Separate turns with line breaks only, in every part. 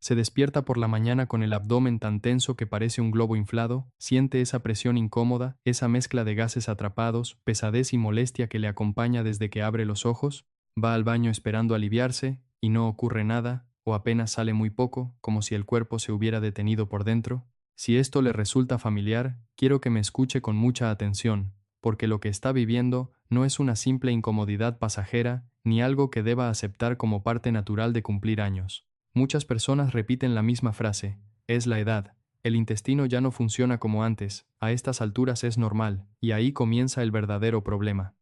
Se despierta por la mañana con el abdomen tan tenso que parece un globo inflado, siente esa presión incómoda, esa mezcla de gases atrapados, pesadez y molestia que le acompaña desde que abre los ojos, va al baño esperando aliviarse, y no ocurre nada, o apenas sale muy poco, como si el cuerpo se hubiera detenido por dentro. Si esto le resulta familiar, quiero que me escuche con mucha atención, porque lo que está viviendo no es una simple incomodidad pasajera, ni algo que deba aceptar como parte natural de cumplir años. Muchas personas repiten la misma frase: es la edad, el intestino ya no funciona como antes, a estas alturas es normal, y ahí comienza el verdadero problema.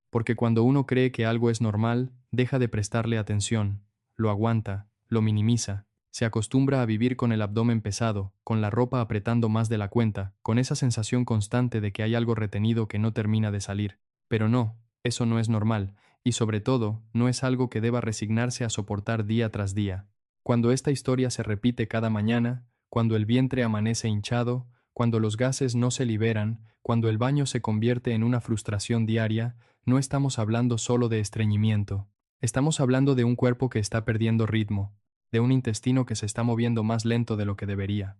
Porque cuando uno cree que algo es normal, deja de prestarle atención, lo aguanta, lo minimiza, se acostumbra a vivir con el abdomen pesado, con la ropa apretando más de la cuenta, con esa sensación constante de que hay algo retenido que no termina de salir. Pero no, eso no es normal, y sobre todo, no es algo que deba resignarse a soportar día tras día. Cuando esta historia se repite cada mañana, cuando el vientre amanece hinchado, cuando los gases no se liberan, cuando el baño se convierte en una frustración diaria, no estamos hablando solo de estreñimiento. Estamos hablando de un cuerpo que está perdiendo ritmo, de un intestino que se está moviendo más lento de lo que debería,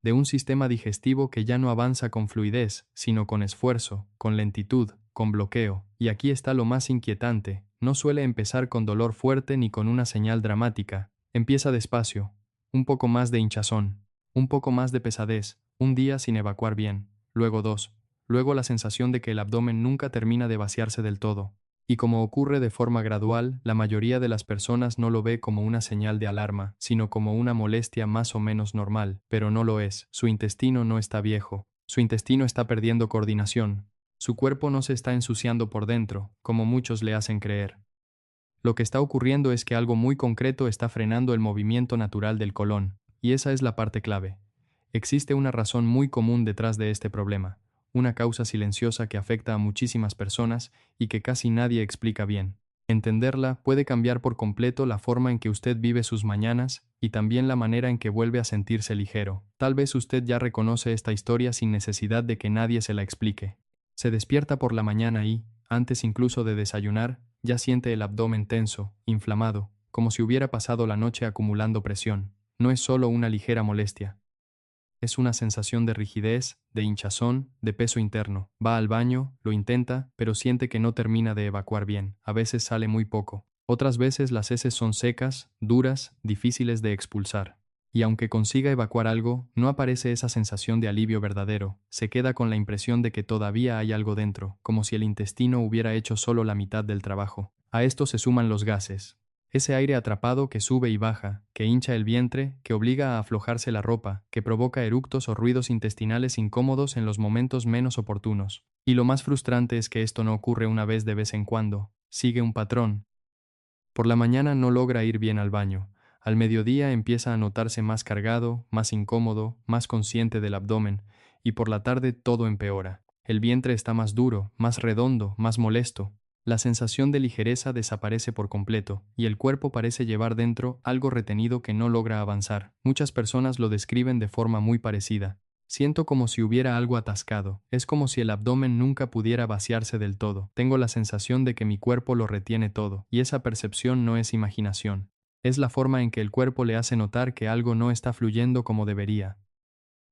de un sistema digestivo que ya no avanza con fluidez, sino con esfuerzo, con lentitud, con bloqueo. Y aquí está lo más inquietante: no suele empezar con dolor fuerte ni con una señal dramática. Empieza despacio, un poco más de hinchazón, un poco más de pesadez, un día sin evacuar bien, luego dos, luego la sensación de que el abdomen nunca termina de vaciarse del todo. Y como ocurre de forma gradual, la mayoría de las personas no lo ve como una señal de alarma, sino como una molestia más o menos normal, pero no lo es. Su intestino no está viejo, su intestino está perdiendo coordinación, su cuerpo no se está ensuciando por dentro, como muchos le hacen creer. Lo que está ocurriendo es que algo muy concreto está frenando el movimiento natural del colon, y esa es la parte clave. Existe una razón muy común detrás de este problema, una causa silenciosa que afecta a muchísimas personas y que casi nadie explica bien. Entenderla puede cambiar por completo la forma en que usted vive sus mañanas y también la manera en que vuelve a sentirse ligero. Tal vez usted ya reconoce esta historia sin necesidad de que nadie se la explique. Se despierta por la mañana y, antes incluso de desayunar, ya siente el abdomen tenso, inflamado, como si hubiera pasado la noche acumulando presión. No es solo una ligera molestia. Es una sensación de rigidez, de hinchazón, de peso interno. Va al baño, lo intenta, pero siente que no termina de evacuar bien. A veces sale muy poco. Otras veces las heces son secas, duras, difíciles de expulsar. Y aunque consiga evacuar algo, no aparece esa sensación de alivio verdadero. Se queda con la impresión de que todavía hay algo dentro, como si el intestino hubiera hecho solo la mitad del trabajo. A esto se suman los gases. Ese aire atrapado que sube y baja, que hincha el vientre, que obliga a aflojarse la ropa, que provoca eructos o ruidos intestinales incómodos en los momentos menos oportunos. Y lo más frustrante es que esto no ocurre una vez de vez en cuando, sigue un patrón. Por la mañana no logra ir bien al baño. Al mediodía empieza a notarse más cargado, más incómodo, más consciente del abdomen, y por la tarde todo empeora. El vientre está más duro, más redondo, más molesto. La sensación de ligereza desaparece por completo, y el cuerpo parece llevar dentro algo retenido que no logra avanzar. Muchas personas lo describen de forma muy parecida. Siento como si hubiera algo atascado. Es como si el abdomen nunca pudiera vaciarse del todo. Tengo la sensación de que mi cuerpo lo retiene todo, y esa percepción no es imaginación. Es la forma en que el cuerpo le hace notar que algo no está fluyendo como debería.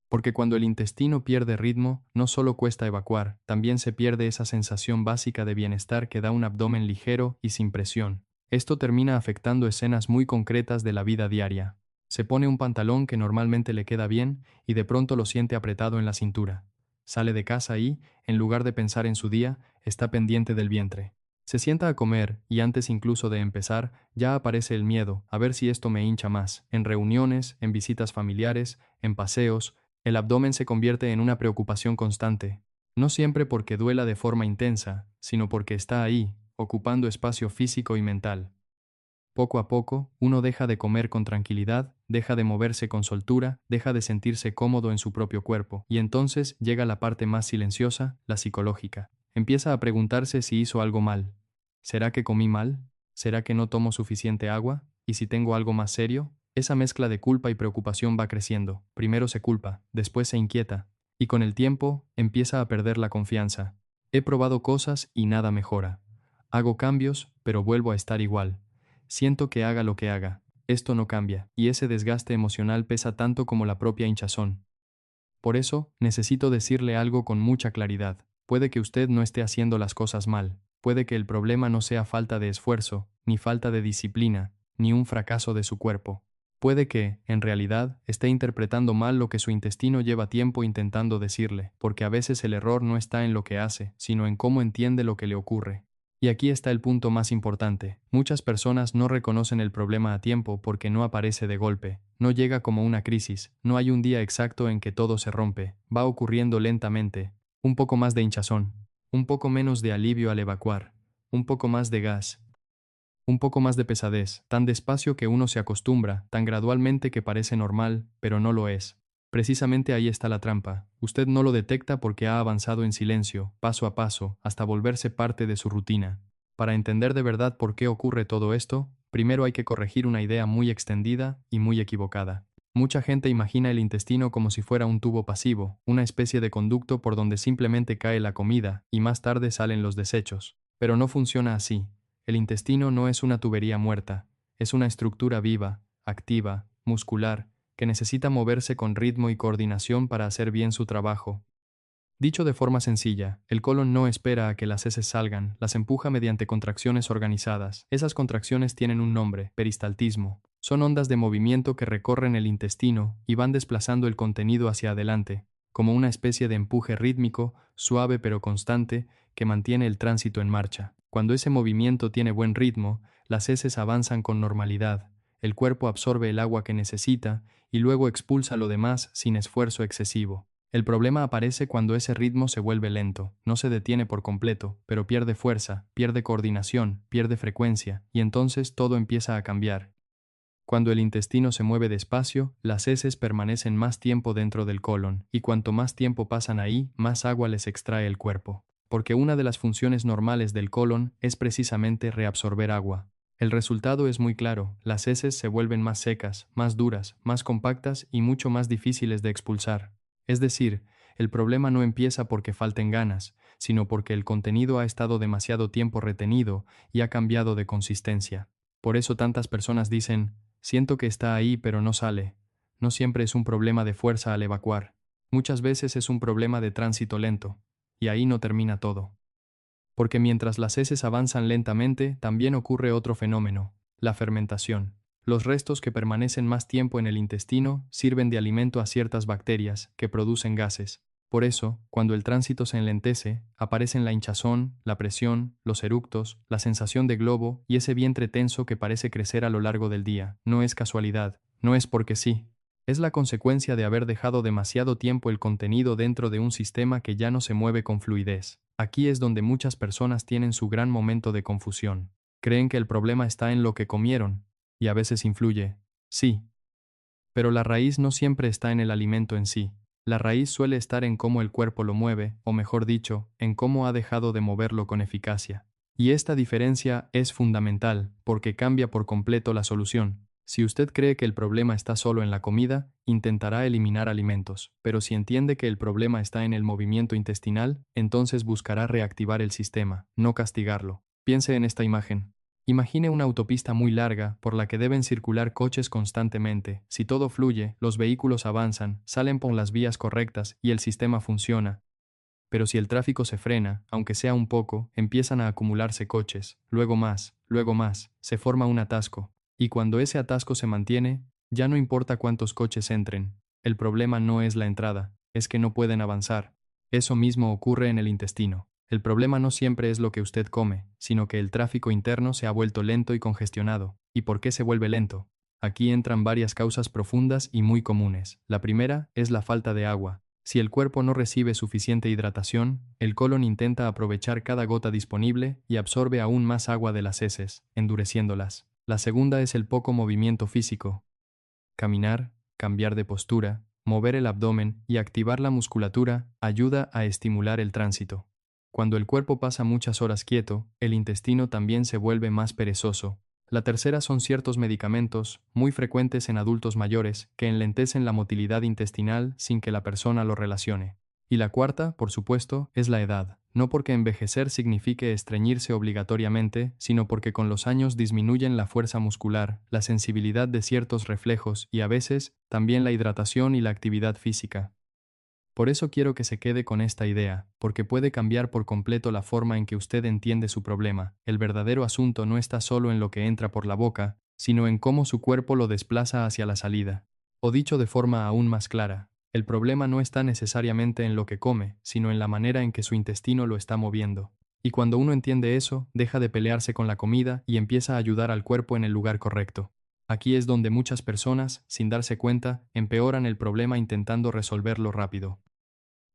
Porque cuando el intestino pierde ritmo, no solo cuesta evacuar, también se pierde esa sensación básica de bienestar que da un abdomen ligero y sin presión. Esto termina afectando escenas muy concretas de la vida diaria. Se pone un pantalón que normalmente le queda bien y de pronto lo siente apretado en la cintura. Sale de casa y, en lugar de pensar en su día, está pendiente del vientre. Se sienta a comer y antes incluso de empezar, ya aparece el miedo, a ver si esto me hincha más. En reuniones, en visitas familiares, en paseos, el abdomen se convierte en una preocupación constante, no siempre porque duela de forma intensa, sino porque está ahí, ocupando espacio físico y mental. Poco a poco, uno deja de comer con tranquilidad, deja de moverse con soltura, deja de sentirse cómodo en su propio cuerpo, y entonces llega la parte más silenciosa, la psicológica. Empieza a preguntarse si hizo algo mal. ¿Será que comí mal? ¿Será que no tomo suficiente agua? ¿Y si tengo algo más serio? Esa mezcla de culpa y preocupación va creciendo. Primero se culpa, después se inquieta, y con el tiempo empieza a perder la confianza. He probado cosas y nada mejora. Hago cambios, pero vuelvo a estar igual. Siento que haga lo que haga. Esto no cambia, y ese desgaste emocional pesa tanto como la propia hinchazón. Por eso, necesito decirle algo con mucha claridad. Puede que usted no esté haciendo las cosas mal. Puede que el problema no sea falta de esfuerzo, ni falta de disciplina, ni un fracaso de su cuerpo. Puede que, en realidad, esté interpretando mal lo que su intestino lleva tiempo intentando decirle, porque a veces el error no está en lo que hace, sino en cómo entiende lo que le ocurre. Y aquí está el punto más importante. Muchas personas no reconocen el problema a tiempo porque no aparece de golpe, no llega como una crisis, no hay un día exacto en que todo se rompe, va ocurriendo lentamente. Un poco más de hinchazón, un poco menos de alivio al evacuar, un poco más de gas, un poco más de pesadez, tan despacio que uno se acostumbra, tan gradualmente que parece normal, pero no lo es. Precisamente ahí está la trampa. Usted no lo detecta porque ha avanzado en silencio, paso a paso, hasta volverse parte de su rutina. Para entender de verdad por qué ocurre todo esto, primero hay que corregir una idea muy extendida y muy equivocada. Mucha gente imagina el intestino como si fuera un tubo pasivo, una especie de conducto por donde simplemente cae la comida y más tarde salen los desechos. Pero no funciona así. El intestino no es una tubería muerta, es una estructura viva, activa, muscular, que necesita moverse con ritmo y coordinación para hacer bien su trabajo. Dicho de forma sencilla, el colon no espera a que las heces salgan, las empuja mediante contracciones organizadas. Esas contracciones tienen un nombre, peristaltismo. Son ondas de movimiento que recorren el intestino y van desplazando el contenido hacia adelante, como una especie de empuje rítmico, suave pero constante, que mantiene el tránsito en marcha. Cuando ese movimiento tiene buen ritmo, las heces avanzan con normalidad, el cuerpo absorbe el agua que necesita y luego expulsa lo demás sin esfuerzo excesivo. El problema aparece cuando ese ritmo se vuelve lento, no se detiene por completo, pero pierde fuerza, pierde coordinación, pierde frecuencia, y entonces todo empieza a cambiar. Cuando el intestino se mueve despacio, las heces permanecen más tiempo dentro del colon, y cuanto más tiempo pasan ahí, más agua les extrae el cuerpo. Porque una de las funciones normales del colon es precisamente reabsorber agua. El resultado es muy claro, las heces se vuelven más secas, más duras, más compactas y mucho más difíciles de expulsar. Es decir, el problema no empieza porque falten ganas, sino porque el contenido ha estado demasiado tiempo retenido y ha cambiado de consistencia. Por eso tantas personas dicen, siento que está ahí pero no sale. No siempre es un problema de fuerza al evacuar. Muchas veces es un problema de tránsito lento. Y ahí no termina todo. Porque mientras las heces avanzan lentamente, también ocurre otro fenómeno, la fermentación. Los restos que permanecen más tiempo en el intestino sirven de alimento a ciertas bacterias que producen gases. Por eso, cuando el tránsito se enlentece, aparecen la hinchazón, la presión, los eructos, la sensación de globo y ese vientre tenso que parece crecer a lo largo del día. No es casualidad, no es porque sí. Es la consecuencia de haber dejado demasiado tiempo el contenido dentro de un sistema que ya no se mueve con fluidez. Aquí es donde muchas personas tienen su gran momento de confusión. Creen que el problema está en lo que comieron, y a veces influye. Sí. Pero la raíz no siempre está en el alimento en sí. La raíz suele estar en cómo el cuerpo lo mueve, o mejor dicho, en cómo ha dejado de moverlo con eficacia. Y esta diferencia es fundamental, porque cambia por completo la solución. Si usted cree que el problema está solo en la comida, intentará eliminar alimentos, pero si entiende que el problema está en el movimiento intestinal, entonces buscará reactivar el sistema, no castigarlo. Piense en esta imagen. Imagine una autopista muy larga por la que deben circular coches constantemente. Si todo fluye, los vehículos avanzan, salen por las vías correctas y el sistema funciona. Pero si el tráfico se frena, aunque sea un poco, empiezan a acumularse coches, luego más, se forma un atasco. Y cuando ese atasco se mantiene, ya no importa cuántos coches entren. El problema no es la entrada, es que no pueden avanzar. Eso mismo ocurre en el intestino. El problema no siempre es lo que usted come, sino que el tráfico interno se ha vuelto lento y congestionado. ¿Y por qué se vuelve lento? Aquí entran varias causas profundas y muy comunes. La primera es la falta de agua. Si el cuerpo no recibe suficiente hidratación, el colon intenta aprovechar cada gota disponible y absorbe aún más agua de las heces, endureciéndolas. La segunda es el poco movimiento físico. Caminar, cambiar de postura, mover el abdomen y activar la musculatura ayuda a estimular el tránsito. Cuando el cuerpo pasa muchas horas quieto, el intestino también se vuelve más perezoso. La tercera son ciertos medicamentos, muy frecuentes en adultos mayores, que enlentecen la motilidad intestinal sin que la persona lo relacione. Y la cuarta, por supuesto, es la edad. No porque envejecer signifique estreñirse obligatoriamente, sino porque con los años disminuyen la fuerza muscular, la sensibilidad de ciertos reflejos y a veces también la hidratación y la actividad física. Por eso quiero que se quede con esta idea, porque puede cambiar por completo la forma en que usted entiende su problema. El verdadero asunto no está solo en lo que entra por la boca, sino en cómo su cuerpo lo desplaza hacia la salida. O dicho de forma aún más clara, el problema no está necesariamente en lo que come, sino en la manera en que su intestino lo está moviendo. Y cuando uno entiende eso, deja de pelearse con la comida y empieza a ayudar al cuerpo en el lugar correcto. Aquí es donde muchas personas, sin darse cuenta, empeoran el problema intentando resolverlo rápido.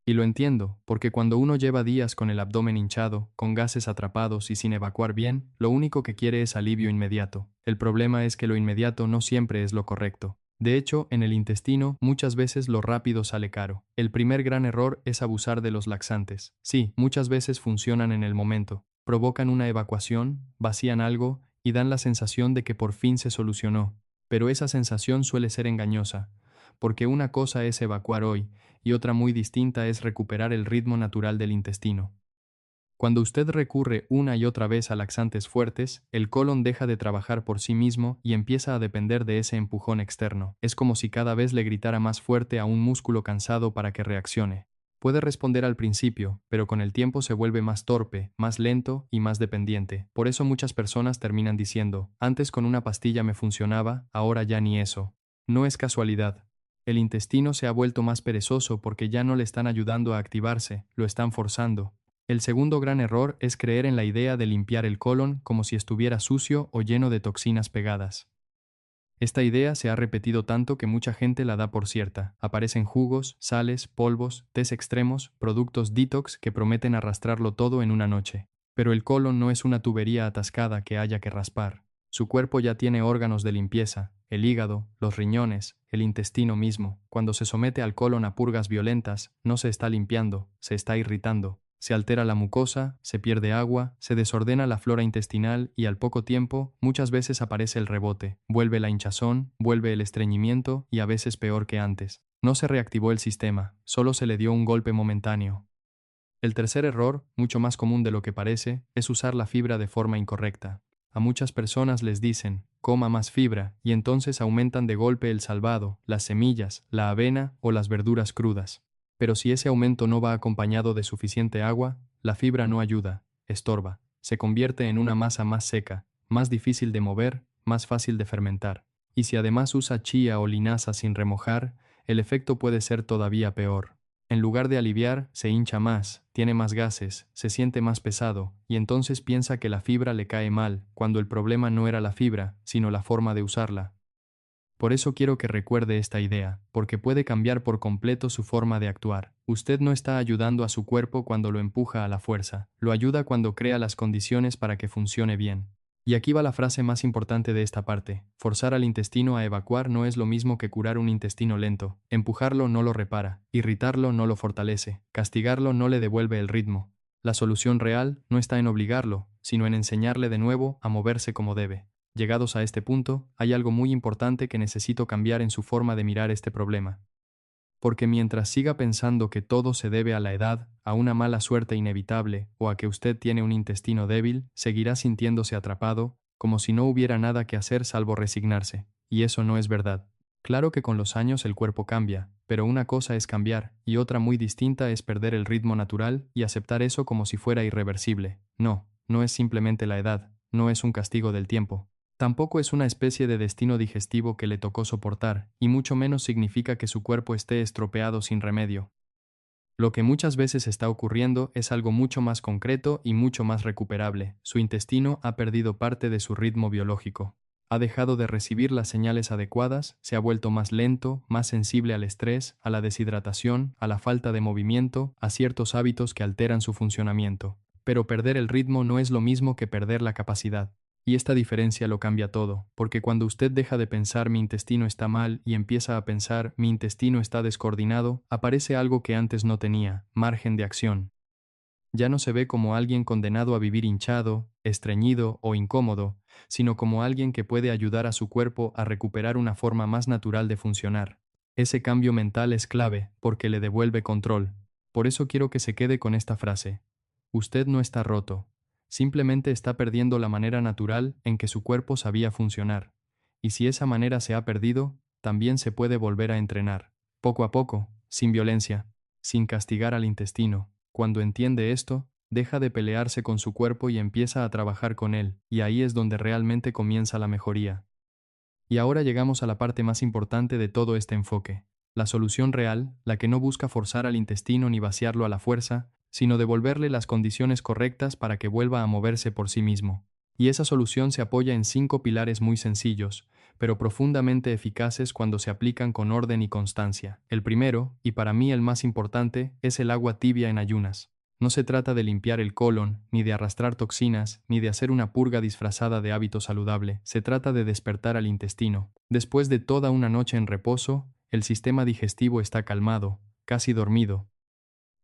Y lo entiendo, porque cuando uno lleva días con el abdomen hinchado, con gases atrapados y sin evacuar bien, lo único que quiere es alivio inmediato. El problema es que lo inmediato no siempre es lo correcto. De hecho, en el intestino, muchas veces lo rápido sale caro. El primer gran error es abusar de los laxantes. Sí, muchas veces funcionan en el momento. Provocan una evacuación, vacían algo y dan la sensación de que por fin se solucionó. Pero esa sensación suele ser engañosa, porque una cosa es evacuar hoy, y otra muy distinta es recuperar el ritmo natural del intestino. Cuando usted recurre una y otra vez a laxantes fuertes, el colon deja de trabajar por sí mismo y empieza a depender de ese empujón externo. Es como si cada vez le gritara más fuerte a un músculo cansado para que reaccione. Puede responder al principio, pero con el tiempo se vuelve más torpe, más lento y más dependiente. Por eso muchas personas terminan diciendo, antes con una pastilla me funcionaba, ahora ya ni eso. No es casualidad. El intestino se ha vuelto más perezoso porque ya no le están ayudando a activarse, lo están forzando. El segundo gran error es creer en la idea de limpiar el colon como si estuviera sucio o lleno de toxinas pegadas. Esta idea se ha repetido tanto que mucha gente la da por cierta. Aparecen jugos, sales, polvos, tés extremos, productos detox que prometen arrastrarlo todo en una noche. Pero el colon no es una tubería atascada que haya que raspar. Su cuerpo ya tiene órganos de limpieza, el hígado, los riñones, el intestino mismo. Cuando se somete al colon a purgas violentas, no se está limpiando, se está irritando. Se altera la mucosa, se pierde agua, se desordena la flora intestinal y al poco tiempo, muchas veces aparece el rebote, vuelve la hinchazón, vuelve el estreñimiento y a veces peor que antes. No se reactivó el sistema, solo se le dio un golpe momentáneo. El tercer error, mucho más común de lo que parece, es usar la fibra de forma incorrecta. A muchas personas les dicen, coma más fibra, y entonces aumentan de golpe el salvado, las semillas, la avena o las verduras crudas. Pero si ese aumento no va acompañado de suficiente agua, la fibra no ayuda, estorba, se convierte en una masa más seca, más difícil de mover, más fácil de fermentar. Y si además usa chía o linaza sin remojar, el efecto puede ser todavía peor. En lugar de aliviar, se hincha más, tiene más gases, se siente más pesado, y entonces piensa que la fibra le cae mal, cuando el problema no era la fibra, sino la forma de usarla. Por eso quiero que recuerde esta idea, porque puede cambiar por completo su forma de actuar. Usted no está ayudando a su cuerpo cuando lo empuja a la fuerza, lo ayuda cuando crea las condiciones para que funcione bien. Y aquí va la frase más importante de esta parte. Forzar al intestino a evacuar no es lo mismo que curar un intestino lento. Empujarlo no lo repara, irritarlo no lo fortalece, castigarlo no le devuelve el ritmo. La solución real no está en obligarlo, sino en enseñarle de nuevo a moverse como debe. Llegados a este punto, hay algo muy importante que necesito cambiar en su forma de mirar este problema. Porque mientras siga pensando que todo se debe a la edad, a una mala suerte inevitable o a que usted tiene un intestino débil, seguirá sintiéndose atrapado, como si no hubiera nada que hacer salvo resignarse. Y eso no es verdad. Claro que con los años el cuerpo cambia, pero una cosa es cambiar y otra muy distinta es perder el ritmo natural y aceptar eso como si fuera irreversible. No, no es simplemente la edad, no es un castigo del tiempo. Tampoco es una especie de destino digestivo que le tocó soportar, y mucho menos significa que su cuerpo esté estropeado sin remedio. Lo que muchas veces está ocurriendo es algo mucho más concreto y mucho más recuperable. Su intestino ha perdido parte de su ritmo biológico. Ha dejado de recibir las señales adecuadas, se ha vuelto más lento, más sensible al estrés, a la deshidratación, a la falta de movimiento, a ciertos hábitos que alteran su funcionamiento. Pero perder el ritmo no es lo mismo que perder la capacidad. Y esta diferencia lo cambia todo, porque cuando usted deja de pensar mi intestino está mal y empieza a pensar mi intestino está descoordinado, aparece algo que antes no tenía, margen de acción. Ya no se ve como alguien condenado a vivir hinchado, estreñido o incómodo, sino como alguien que puede ayudar a su cuerpo a recuperar una forma más natural de funcionar. Ese cambio mental es clave, porque le devuelve control. Por eso quiero que se quede con esta frase. Usted no está roto. Simplemente está perdiendo la manera natural en que su cuerpo sabía funcionar. Y si esa manera se ha perdido, también se puede volver a entrenar. Poco a poco, sin violencia, sin castigar al intestino. Cuando entiende esto, deja de pelearse con su cuerpo y empieza a trabajar con él, y ahí es donde realmente comienza la mejoría. Y ahora llegamos a la parte más importante de todo este enfoque. La solución real, la que no busca forzar al intestino ni vaciarlo a la fuerza, sino devolverle las condiciones correctas para que vuelva a moverse por sí mismo. Y esa solución se apoya en 5 pilares muy sencillos, pero profundamente eficaces cuando se aplican con orden y constancia. El primero, y para mí el más importante, es el agua tibia en ayunas. No se trata de limpiar el colon, ni de arrastrar toxinas, ni de hacer una purga disfrazada de hábito saludable. Se trata de despertar al intestino. Después de toda una noche en reposo, el sistema digestivo está calmado, casi dormido.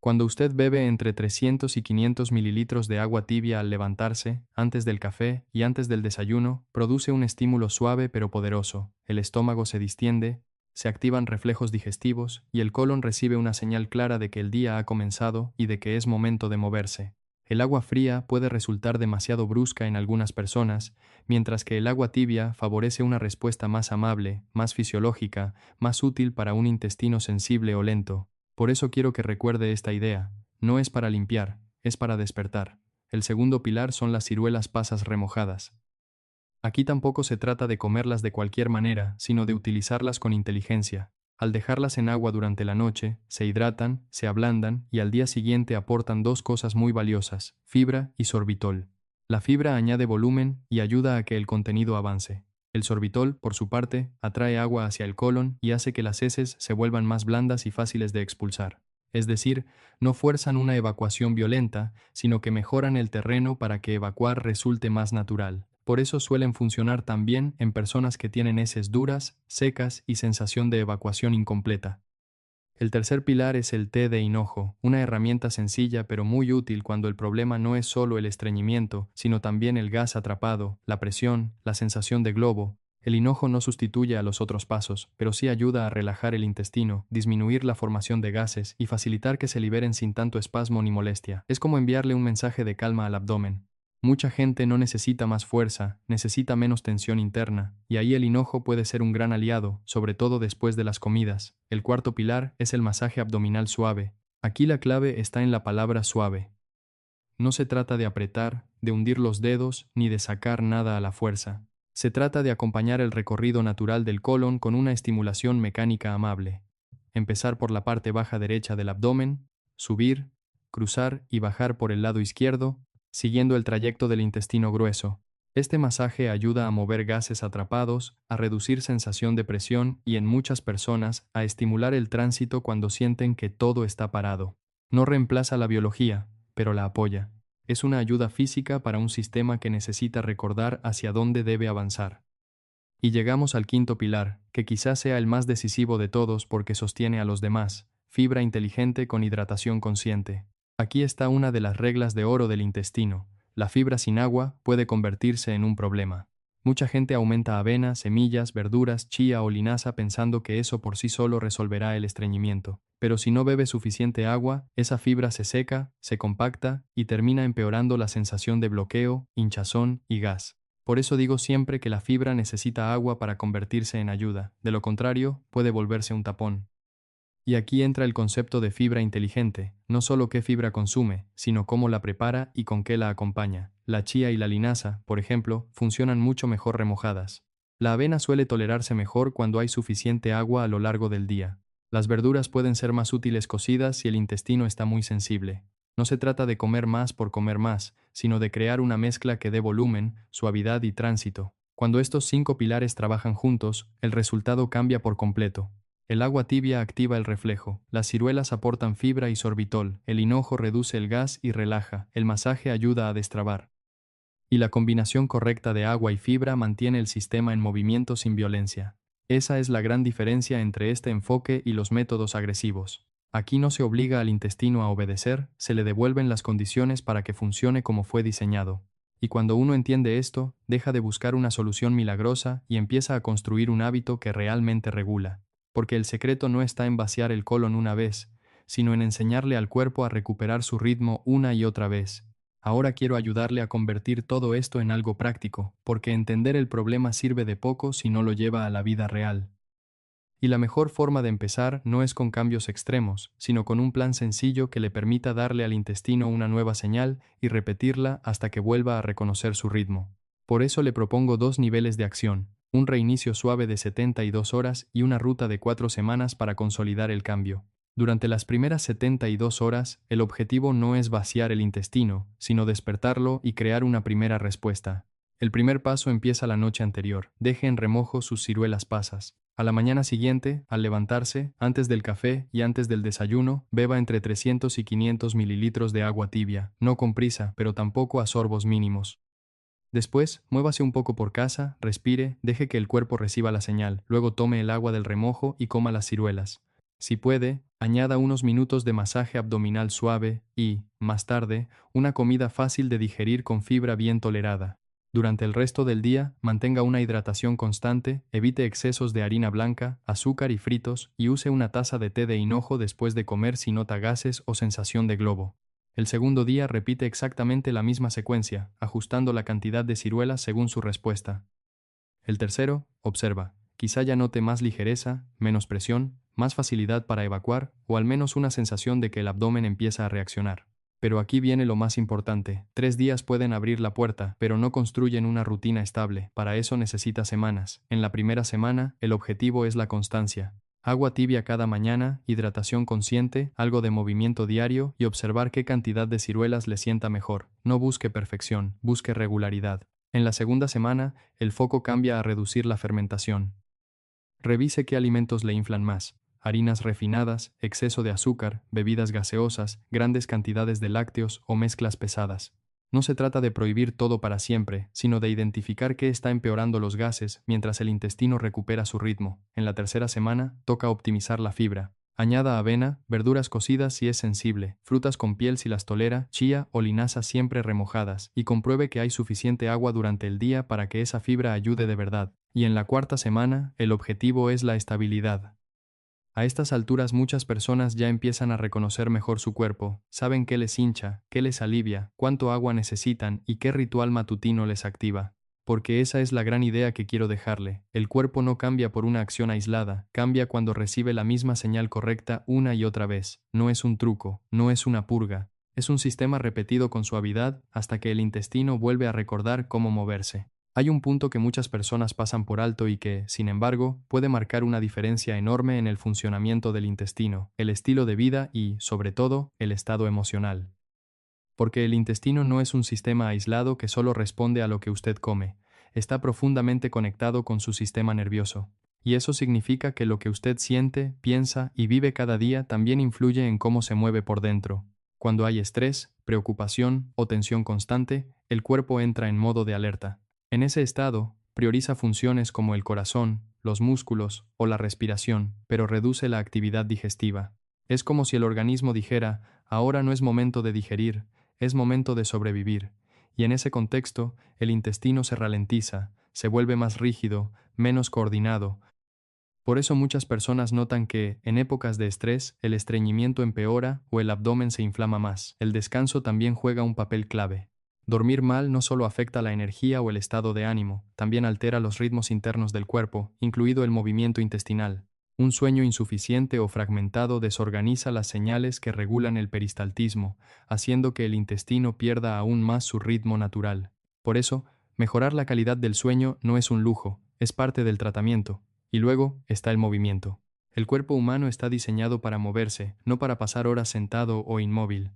Cuando usted bebe entre 300 y 500 mililitros de agua tibia al levantarse, antes del café y antes del desayuno, produce un estímulo suave pero poderoso. El estómago se distiende, se activan reflejos digestivos y el colon recibe una señal clara de que el día ha comenzado y de que es momento de moverse. El agua fría puede resultar demasiado brusca en algunas personas, mientras que el agua tibia favorece una respuesta más amable, más fisiológica, más útil para un intestino sensible o lento. Por eso quiero que recuerde esta idea. No es para limpiar, es para despertar. El segundo pilar son las ciruelas pasas remojadas. Aquí tampoco se trata de comerlas de cualquier manera, sino de utilizarlas con inteligencia. Al dejarlas en agua durante la noche, se hidratan, se ablandan y al día siguiente aportan dos cosas muy valiosas, fibra y sorbitol. La fibra añade volumen y ayuda a que el contenido avance. El sorbitol, por su parte, atrae agua hacia el colon y hace que las heces se vuelvan más blandas y fáciles de expulsar. Es decir, no fuerzan una evacuación violenta, sino que mejoran el terreno para que evacuar resulte más natural. Por eso suelen funcionar tan bien en personas que tienen heces duras, secas y sensación de evacuación incompleta. El tercer pilar es el té de hinojo, una herramienta sencilla pero muy útil cuando el problema no es solo el estreñimiento, sino también el gas atrapado, la presión, la sensación de globo. El hinojo no sustituye a los otros pasos, pero sí ayuda a relajar el intestino, disminuir la formación de gases y facilitar que se liberen sin tanto espasmo ni molestia. Es como enviarle un mensaje de calma al abdomen. Mucha gente no necesita más fuerza, necesita menos tensión interna, y ahí el hinojo puede ser un gran aliado, sobre todo después de las comidas. El cuarto pilar es el masaje abdominal suave. Aquí la clave está en la palabra suave. No se trata de apretar, de hundir los dedos, ni de sacar nada a la fuerza. Se trata de acompañar el recorrido natural del colon con una estimulación mecánica amable. Empezar por la parte baja derecha del abdomen, subir, cruzar y bajar por el lado izquierdo, siguiendo el trayecto del intestino grueso. Este masaje ayuda a mover gases atrapados, a reducir sensación de presión y en muchas personas a estimular el tránsito cuando sienten que todo está parado. No reemplaza la biología, pero la apoya. Es una ayuda física para un sistema que necesita recordar hacia dónde debe avanzar. Y llegamos al quinto pilar, que quizás sea el más decisivo de todos porque sostiene a los demás, fibra inteligente con hidratación consciente. Aquí está una de las reglas de oro del intestino. La fibra sin agua puede convertirse en un problema. Mucha gente aumenta avena, semillas, verduras, chía o linaza pensando que eso por sí solo resolverá el estreñimiento. Pero si no bebe suficiente agua, esa fibra se seca, se compacta y termina empeorando la sensación de bloqueo, hinchazón y gas. Por eso digo siempre que la fibra necesita agua para convertirse en ayuda, de lo contrario, puede volverse un tapón. Y aquí entra el concepto de fibra inteligente, no solo qué fibra consume, sino cómo la prepara y con qué la acompaña. La chía y la linaza, por ejemplo, funcionan mucho mejor remojadas. La avena suele tolerarse mejor cuando hay suficiente agua a lo largo del día. Las verduras pueden ser más útiles cocidas si el intestino está muy sensible. No se trata de comer más por comer más, sino de crear una mezcla que dé volumen, suavidad y tránsito. Cuando estos 5 pilares trabajan juntos, el resultado cambia por completo. El agua tibia activa el reflejo, las ciruelas aportan fibra y sorbitol, el hinojo reduce el gas y relaja, el masaje ayuda a destrabar. Y la combinación correcta de agua y fibra mantiene el sistema en movimiento sin violencia. Esa es la gran diferencia entre este enfoque y los métodos agresivos. Aquí no se obliga al intestino a obedecer, se le devuelven las condiciones para que funcione como fue diseñado. Y cuando uno entiende esto, deja de buscar una solución milagrosa y empieza a construir un hábito que realmente regula. Porque el secreto no está en vaciar el colon una vez, sino en enseñarle al cuerpo a recuperar su ritmo una y otra vez. Ahora quiero ayudarle a convertir todo esto en algo práctico, porque entender el problema sirve de poco si no lo lleva a la vida real. Y la mejor forma de empezar no es con cambios extremos, sino con un plan sencillo que le permita darle al intestino una nueva señal y repetirla hasta que vuelva a reconocer su ritmo. Por eso le propongo dos niveles de acción, un reinicio suave de 72 horas y una ruta de 4 semanas para consolidar el cambio. Durante las primeras 72 horas, el objetivo no es vaciar el intestino, sino despertarlo y crear una primera respuesta. El primer paso empieza la noche anterior. Deje en remojo sus ciruelas pasas. A la mañana siguiente, al levantarse, antes del café y antes del desayuno, beba entre 300 y 500 mililitros de agua tibia, no con prisa, pero tampoco a sorbos mínimos. Después, muévase un poco por casa, respire, deje que el cuerpo reciba la señal, luego tome el agua del remojo y coma las ciruelas. Si puede, añada unos minutos de masaje abdominal suave y, más tarde, una comida fácil de digerir con fibra bien tolerada. Durante el resto del día, mantenga una hidratación constante, evite excesos de harina blanca, azúcar y fritos, y use una taza de té de hinojo después de comer si nota gases o sensación de globo. El segundo día repite exactamente la misma secuencia, ajustando la cantidad de ciruelas según su respuesta. El tercero, observa. Quizá ya note más ligereza, menos presión, más facilidad para evacuar, o al menos una sensación de que el abdomen empieza a reaccionar. Pero aquí viene lo más importante. 3 días pueden abrir la puerta, pero no construyen una rutina estable. Para eso necesita semanas. En la primera semana, el objetivo es la constancia. Agua tibia cada mañana, hidratación consciente, algo de movimiento diario y observar qué cantidad de ciruelas le sienta mejor. No busque perfección, busque regularidad. En la segunda semana, el foco cambia a reducir la fermentación. Revise qué alimentos le inflan más. Harinas refinadas, exceso de azúcar, bebidas gaseosas, grandes cantidades de lácteos o mezclas pesadas. No se trata de prohibir todo para siempre, sino de identificar qué está empeorando los gases mientras el intestino recupera su ritmo. En la tercera semana, toca optimizar la fibra. Añada avena, verduras cocidas si es sensible, frutas con piel si las tolera, chía o linaza siempre remojadas, y compruebe que hay suficiente agua durante el día para que esa fibra ayude de verdad. Y en la cuarta semana, el objetivo es la estabilidad. A estas alturas muchas personas ya empiezan a reconocer mejor su cuerpo, saben qué les hincha, qué les alivia, cuánto agua necesitan y qué ritual matutino les activa. Porque esa es la gran idea que quiero dejarle. El cuerpo no cambia por una acción aislada, cambia cuando recibe la misma señal correcta una y otra vez. No es un truco, no es una purga. Es un sistema repetido con suavidad hasta que el intestino vuelve a recordar cómo moverse. Hay un punto que muchas personas pasan por alto y que, sin embargo, puede marcar una diferencia enorme en el funcionamiento del intestino, el estilo de vida y, sobre todo, el estado emocional. Porque el intestino no es un sistema aislado que solo responde a lo que usted come, está profundamente conectado con su sistema nervioso. Y eso significa que lo que usted siente, piensa y vive cada día también influye en cómo se mueve por dentro. Cuando hay estrés, preocupación o tensión constante, el cuerpo entra en modo de alerta. En ese estado, prioriza funciones como el corazón, los músculos o la respiración, pero reduce la actividad digestiva. Es como si el organismo dijera, ahora no es momento de digerir, es momento de sobrevivir. Y en ese contexto, el intestino se ralentiza, se vuelve más rígido, menos coordinado. Por eso muchas personas notan que, en épocas de estrés, el estreñimiento empeora o el abdomen se inflama más. El descanso también juega un papel clave. Dormir mal no solo afecta la energía o el estado de ánimo, también altera los ritmos internos del cuerpo, incluido el movimiento intestinal. Un sueño insuficiente o fragmentado desorganiza las señales que regulan el peristaltismo, haciendo que el intestino pierda aún más su ritmo natural. Por eso, mejorar la calidad del sueño no es un lujo, es parte del tratamiento. Y luego está el movimiento. El cuerpo humano está diseñado para moverse, no para pasar horas sentado o inmóvil.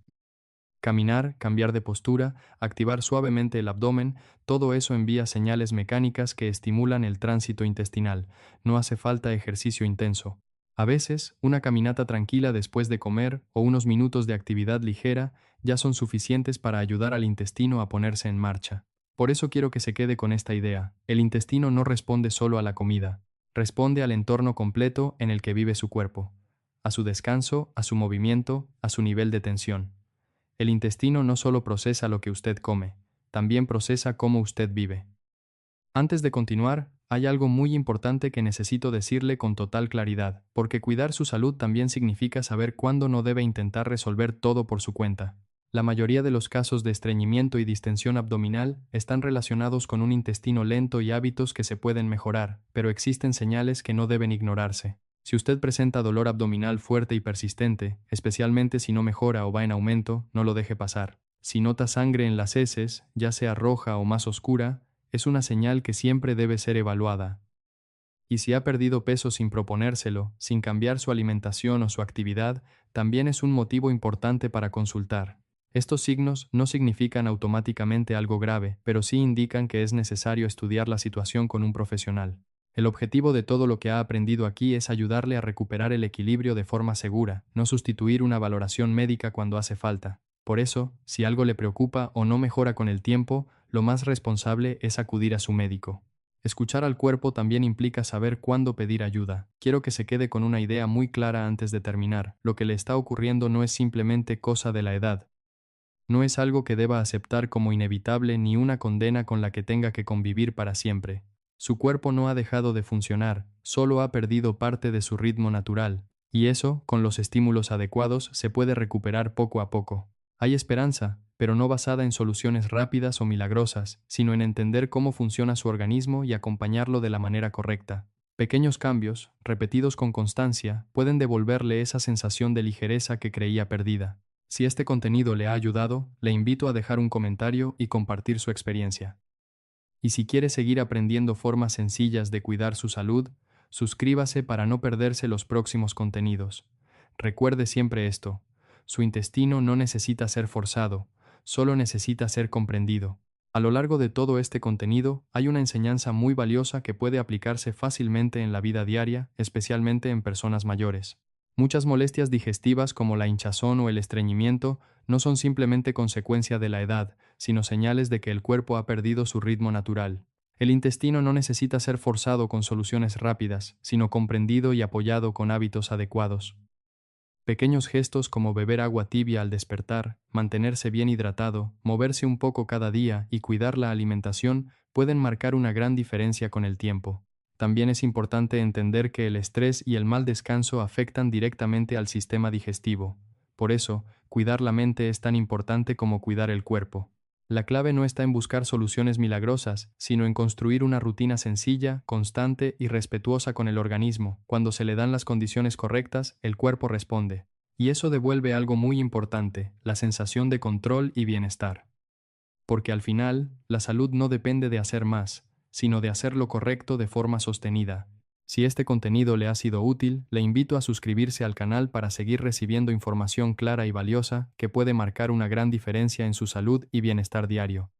Caminar, cambiar de postura, activar suavemente el abdomen, todo eso envía señales mecánicas que estimulan el tránsito intestinal. No hace falta ejercicio intenso. A veces, una caminata tranquila después de comer o unos minutos de actividad ligera ya son suficientes para ayudar al intestino a ponerse en marcha. Por eso quiero que se quede con esta idea. El intestino no responde solo a la comida. Responde al entorno completo en el que vive su cuerpo. A su descanso, a su movimiento, a su nivel de tensión. El intestino no solo procesa lo que usted come, también procesa cómo usted vive. Antes de continuar, Hay algo muy importante que necesito decirle con total claridad, porque cuidar su salud también significa saber cuándo no debe intentar resolver todo por su cuenta. La mayoría de los casos de estreñimiento y distensión abdominal están relacionados con un intestino lento y hábitos que se pueden mejorar, pero existen señales que no deben ignorarse. Si usted presenta dolor abdominal fuerte y persistente, especialmente si no mejora o va en aumento, no lo deje pasar. Si nota sangre en las heces, ya sea roja o más oscura, es una señal que siempre debe ser evaluada. Y si ha perdido peso sin proponérselo, sin cambiar su alimentación o su actividad, también es un motivo importante para consultar. Estos signos no significan automáticamente algo grave, pero sí indican que es necesario estudiar la situación con un profesional. El objetivo de todo lo que ha aprendido aquí es ayudarle a recuperar el equilibrio de forma segura, no sustituir una valoración médica cuando hace falta. Por eso, si algo le preocupa o no mejora con el tiempo, lo más responsable es acudir a su médico. Escuchar al cuerpo también implica saber cuándo pedir ayuda. Quiero que se quede con una idea muy clara antes de terminar. Lo que le está ocurriendo no es simplemente cosa de la edad. No es algo que deba aceptar como inevitable ni una condena con la que tenga que convivir para siempre. Su cuerpo no ha dejado de funcionar, solo ha perdido parte de su ritmo natural, y eso, con los estímulos adecuados, se puede recuperar poco a poco. Hay esperanza, pero no basada en soluciones rápidas o milagrosas, sino en entender cómo funciona su organismo y acompañarlo de la manera correcta. Pequeños cambios, repetidos con constancia, pueden devolverle esa sensación de ligereza que creía perdida. Si este contenido le ha ayudado, le invito a dejar un comentario y compartir su experiencia. Y si quiere seguir aprendiendo formas sencillas de cuidar su salud, suscríbase para no perderse los próximos contenidos. Recuerde siempre esto: su intestino no necesita ser forzado, solo necesita ser comprendido. A lo largo de todo este contenido hay una enseñanza muy valiosa que puede aplicarse fácilmente en la vida diaria, especialmente en personas mayores. Muchas molestias digestivas como la hinchazón o el estreñimiento no son simplemente consecuencia de la edad, sino señales de que el cuerpo ha perdido su ritmo natural. El intestino no necesita ser forzado con soluciones rápidas, sino comprendido y apoyado con hábitos adecuados. Pequeños gestos como beber agua tibia al despertar, mantenerse bien hidratado, moverse un poco cada día y cuidar la alimentación pueden marcar una gran diferencia con el tiempo. También es importante entender que el estrés y el mal descanso afectan directamente al sistema digestivo. Por eso, cuidar la mente es tan importante como cuidar el cuerpo. La clave no está en buscar soluciones milagrosas, sino en construir una rutina sencilla, constante y respetuosa con el organismo. Cuando se le dan las condiciones correctas, el cuerpo responde. Y eso devuelve algo muy importante: la sensación de control y bienestar. Porque al final, la salud no depende de hacer más, sino de hacer lo correcto de forma sostenida. Si este contenido le ha sido útil, le invito a suscribirse al canal para seguir recibiendo información clara y valiosa que puede marcar una gran diferencia en su salud y bienestar diario.